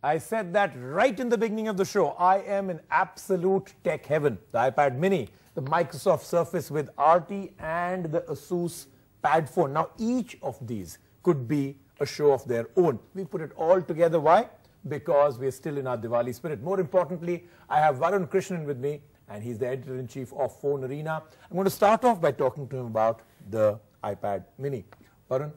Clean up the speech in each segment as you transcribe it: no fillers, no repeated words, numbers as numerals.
I said that right in the beginning of the show. I am in absolute tech heaven. The iPad mini, the Microsoft Surface with RT and the Asus Pad phone. Now each of these could be a show of their own. We put it all together. Why? Because we're still in our Diwali spirit. More importantly, I have Varun Krishnan with me, and he's the editor-in-chief of Phone Arena. I'm going to start off by talking to him about the iPad mini. Varun,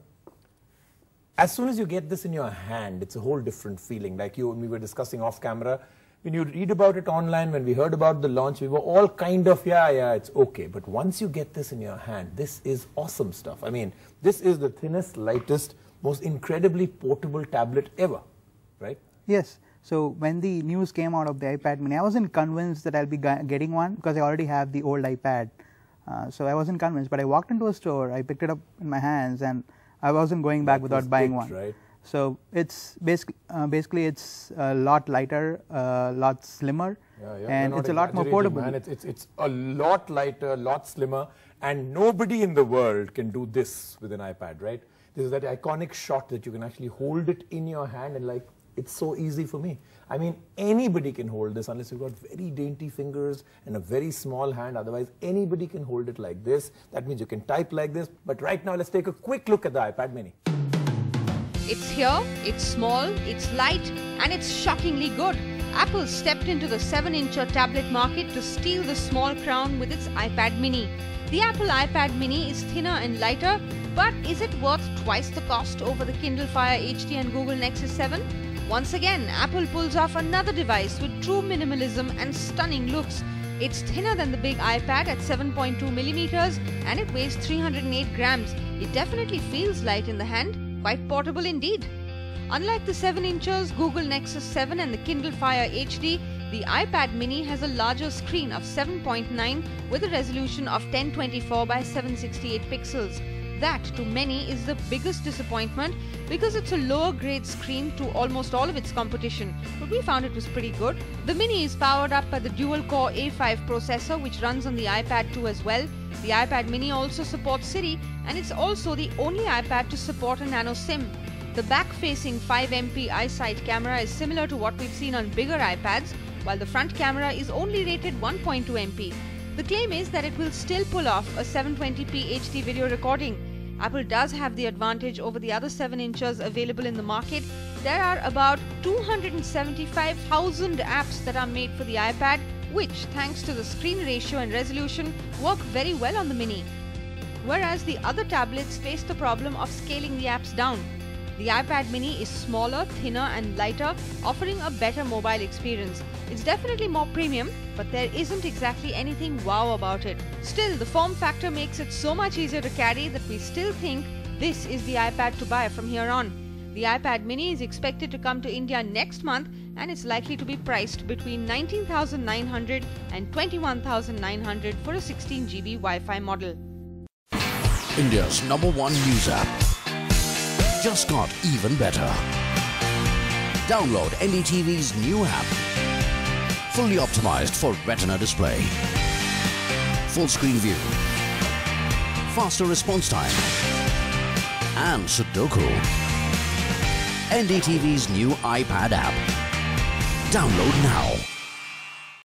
as soon as you get this in your hand, it's a whole different feeling. Like you and me were discussing off camera. When you read about it online, when we heard about the launch, we were all kind of, yeah, it's okay. But once you get this in your hand, this is awesome stuff. I mean, this is the thinnest, lightest, most incredibly portable tablet ever, right? Yes. So when the news came out of the iPad mini, I wasn't convinced that I'll be getting one because I already have the old iPad. So I wasn't convinced. But I walked into a store, I picked it up in my hands, and I wasn't going back without buying one. Right? So it's basically it's a lot lighter, a lot slimmer, and it's a lot more portable. Man. It's a lot lighter, a lot slimmer, and nobody in the world can do this with an iPad, right? This is that iconic shot that you can actually hold it in your hand and like, it's so easy for me. I mean, anybody can hold this unless you've got very dainty fingers and a very small hand. Otherwise, anybody can hold it like this. That means you can type like this. But right now, let's take a quick look at the iPad mini. It's here, it's small, it's light, and it's shockingly good. Apple stepped into the 7-incher tablet market to steal the small crown with its iPad mini. The Apple iPad mini is thinner and lighter, but is it worth twice the cost over the Kindle Fire HD and Google Nexus 7? Once again, Apple pulls off another device with true minimalism and stunning looks. It's thinner than the big iPad at 7.2 millimeters and it weighs 308 grams. It definitely feels light in the hand, quite portable indeed. Unlike the 7-inchers, Google Nexus 7 and the Kindle Fire HD, the iPad mini has a larger screen of 7.9 with a resolution of 1024 by 768 pixels. That, to many, is the biggest disappointment because it's a lower grade screen to almost all of its competition, but we found it was pretty good. The mini is powered up by the dual-core A5 processor which runs on the iPad 2 as well. The iPad mini also supports Siri, and it's also the only iPad to support a nano SIM. The back-facing 5MP iSight camera is similar to what we've seen on bigger iPads, while the front camera is only rated 1.2 MP. The claim is that it will still pull off a 720p HD video recording. Apple does have the advantage over the other 7-inchers available in the market. There are about 275,000 apps that are made for the iPad, which, thanks to the screen ratio and resolution, work very well on the mini. Whereas the other tablets face the problem of scaling the apps down. The iPad mini is smaller, thinner and lighter, offering a better mobile experience. It's definitely more premium, but there isn't exactly anything wow about it. Still, the form factor makes it so much easier to carry that we still think this is the iPad to buy from here on. The iPad mini is expected to come to India next month and it's likely to be priced between 19,900 and 21,900 for a 16GB Wi-Fi model. India's #1 news app just got even better. Download NDTV's new app. Fully optimized for Retina display. Full screen view. Faster response time. And Sudoku. NDTV's new iPad app. Download now.